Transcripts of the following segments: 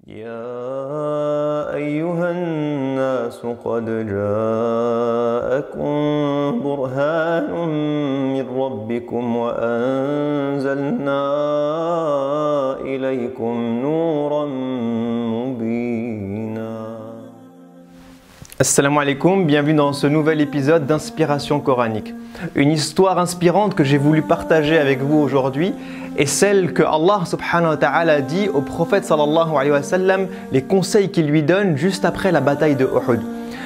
يا أيها الناس قد جاءكم برهان من ربكم وأنزلنا إليكم نورا مبينا. Assalamu alaikum, bienvenue dans ce nouvel épisode d'Inspiration coranique. Une histoire inspirante que j'ai voulu partager avec vous aujourd'hui est celle que Allah subhanahu wa ta'ala dit au prophète sallallahu alayhi wa sallam, les conseils qu'il lui donne juste après la bataille de Uhud.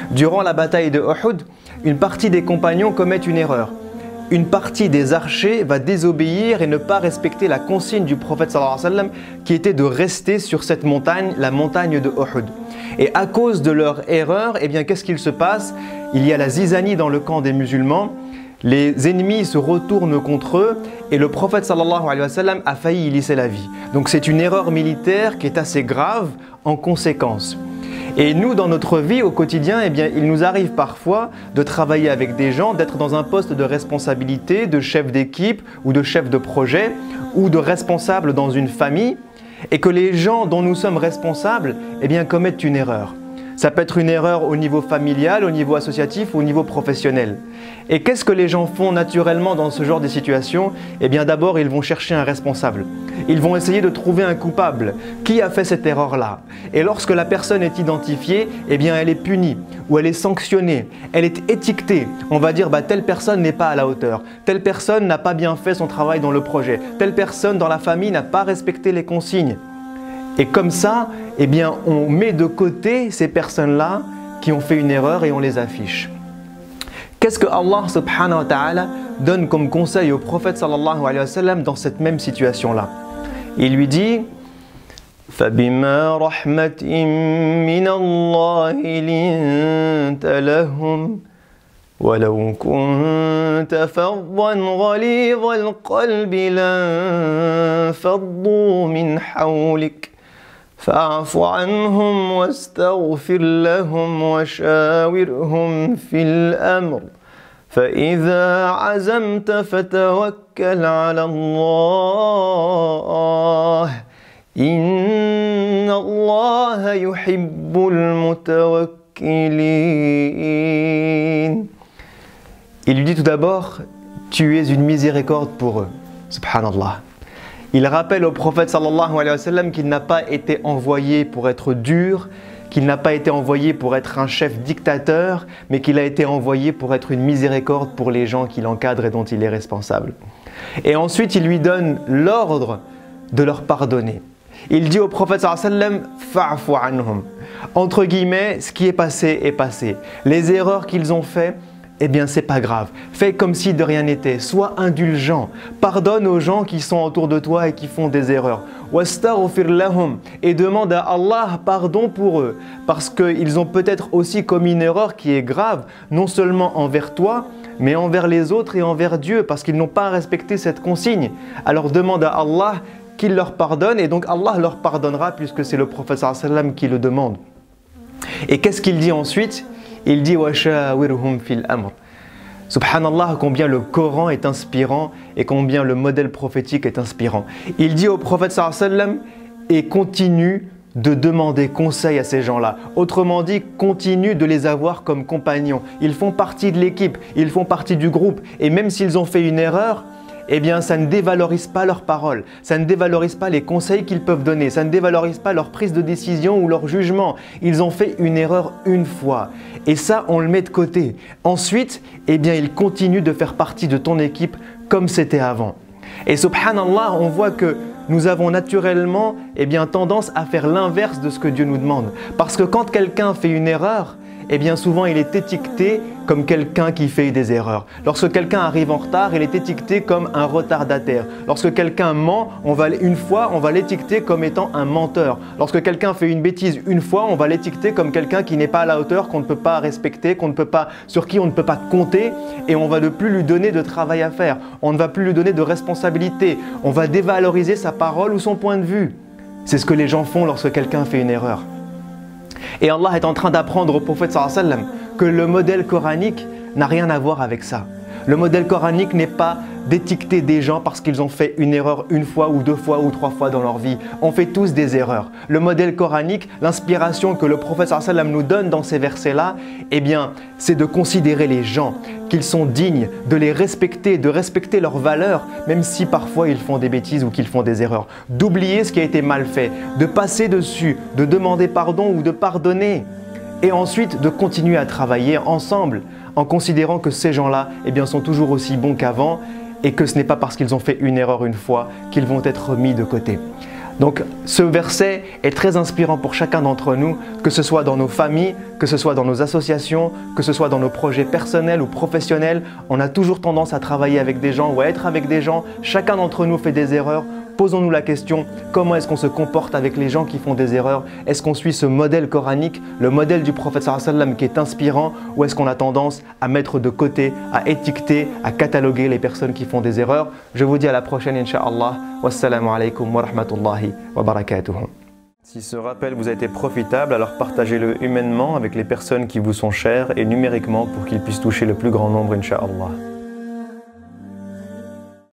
Durant la bataille de Uhud, une partie des compagnons commettent une erreur. Une partie des archers va désobéir et ne pas respecter la consigne du prophète sallallahu alayhi wa sallam qui était de rester sur cette montagne, la montagne de Uhud. Et à cause de leur erreur, eh bien qu'est-ce qu'il se passe? Il y a la zizanie dans le camp des musulmans, les ennemis se retournent contre eux et le prophète sallallahu alayhi wa sallam a failli y laisser la vie. Donc c'est une erreur militaire qui est assez grave en conséquence. Et nous, dans notre vie au quotidien, eh bien, il nous arrive parfois de travailler avec des gens, d'être dans un poste de responsabilité, de chef d'équipe ou de chef de projet ou de responsable dans une famille et que les gens dont nous sommes responsables eh bien, commettent une erreur. Ça peut être une erreur au niveau familial, au niveau associatif ou au niveau professionnel. Et qu'est-ce que les gens font naturellement dans ce genre de situation? Eh bien d'abord, ils vont chercher un responsable. Ils vont essayer de trouver un coupable. Qui a fait cette erreur-là? Et lorsque la personne est identifiée, eh bien elle est punie ou elle est sanctionnée. Elle est étiquetée. On va dire telle personne n'est pas à la hauteur. Telle personne n'a pas bien fait son travail dans le projet. Telle personne dans la famille n'a pas respecté les consignes. Et comme ça, eh bien, on met de côté ces personnes-là qui ont fait une erreur et on les affiche. Qu'est-ce que Allah subhanahu wa ta'ala donne comme conseil au prophète sallallahu alayhi wa sallam dans cette même situation-là? Il lui dit فَبِمَا رَحْمَةٍ مِّنَ اللَّهِ لِنْتَ لَهُمْ وَلَوْ كُنْتَ فَظًّا غَلِيظَ الْقَلْبِ لَانفَضُّوا مِنْ حَوْلِكَ فاعف عنهم واستغفر لهم وشاورهم في الأمر فإذا عزمت فتوكل على الله إن الله يحب المتوكلين. Il lui dit tout d'abord, tu es une miséricorde pour eux. Subhanallah. Il rappelle au prophète sallallahu alayhi wa sallam qu'il n'a pas été envoyé pour être dur, qu'il n'a pas été envoyé pour être un chef dictateur, mais qu'il a été envoyé pour être une miséricorde pour les gens qu'il encadre et dont il est responsable. Et ensuite, il lui donne l'ordre de leur pardonner. Il dit au prophète sallallahu alayhi wa sallam « Fa'fu anhum ». Entre guillemets, ce qui est passé est passé. Les erreurs qu'ils ont faites, eh bien c'est pas grave, fais comme si de rien n'était, sois indulgent, pardonne aux gens qui sont autour de toi et qui font des erreurs. Wastaghfir lahum, et demande à Allah pardon pour eux, parce qu'ils ont peut-être aussi commis une erreur qui est grave, non seulement envers toi, mais envers les autres et envers Dieu, parce qu'ils n'ont pas respecté cette consigne. Alors demande à Allah qu'il leur pardonne, et donc Allah leur pardonnera, puisque c'est le prophète sallallahu alayhi wa sallam qui le demande. Et qu'est-ce qu'il dit ensuite? Il dit وَشَاوِرْهُمْ فِي الْأَمْرِ. Subhanallah, combien le Coran est inspirant et combien le modèle prophétique est inspirant. Il dit au prophète sallallahu alayhi wa sallam et continue de demander conseil à ces gens-là. Autrement dit, continue de les avoir comme compagnons. Ils font partie de l'équipe, ils font partie du groupe et même s'ils ont fait une erreur, eh bien ça ne dévalorise pas leurs paroles, ça ne dévalorise pas les conseils qu'ils peuvent donner, ça ne dévalorise pas leur prise de décision ou leur jugement. Ils ont fait une erreur une fois et ça on le met de côté. Ensuite, eh bien ils continuent de faire partie de ton équipe comme c'était avant. Et subhanallah, on voit que nous avons naturellement eh bien, tendance à faire l'inverse de ce que Dieu nous demande. Parce que quand quelqu'un fait une erreur, eh bien souvent il est étiqueté comme quelqu'un qui fait des erreurs. Lorsque quelqu'un arrive en retard, il est étiqueté comme un retardataire. Lorsque quelqu'un ment, une fois, on va l'étiqueter comme étant un menteur. Lorsque quelqu'un fait une bêtise une fois, on va l'étiqueter comme quelqu'un qui n'est pas à la hauteur, qu'on ne peut pas respecter, sur qui on ne peut pas compter et on va ne plus lui donner de travail à faire. On ne va plus lui donner de responsabilité. On va dévaloriser sa parole ou son point de vue. C'est ce que les gens font lorsque quelqu'un fait une erreur. Et Allah est en train d'apprendre au prophète sallallahu alayhi wa sallam que le modèle coranique n'a rien à voir avec ça. Le modèle coranique n'est pas d'étiqueter des gens parce qu'ils ont fait une erreur une fois ou deux fois ou trois fois dans leur vie. On fait tous des erreurs. Le modèle coranique, l'inspiration que le prophète sallallahu alayhi wa sallam nous donne dans ces versets-là, eh bien, c'est de considérer les gens, qu'ils sont dignes, de les respecter, de respecter leurs valeurs, même si parfois ils font des bêtises ou qu'ils font des erreurs. D'oublier ce qui a été mal fait, de passer dessus, de demander pardon ou de pardonner. Et ensuite de continuer à travailler ensemble en considérant que ces gens-là eh bien, sont toujours aussi bons qu'avant et que ce n'est pas parce qu'ils ont fait une erreur une fois qu'ils vont être mis de côté. Donc ce verset est très inspirant pour chacun d'entre nous, que ce soit dans nos familles, que ce soit dans nos associations, que ce soit dans nos projets personnels ou professionnels. On a toujours tendance à travailler avec des gens ou à être avec des gens. Chacun d'entre nous fait des erreurs. Posons-nous la question, comment est-ce qu'on se comporte avec les gens qui font des erreurs? Est-ce qu'on suit ce modèle coranique, le modèle du prophète sallallahu alayhi wa sallam qui est inspirant, ou est-ce qu'on a tendance à mettre de côté, à étiqueter, à cataloguer les personnes qui font des erreurs? Je vous dis à la prochaine, Inch'Allah. Wassalamu alaikum wa rahmatullahi wa barakatuh. Si ce rappel vous a été profitable, alors partagez-le humainement avec les personnes qui vous sont chères et numériquement pour qu'il puisse toucher le plus grand nombre, Inch'Allah.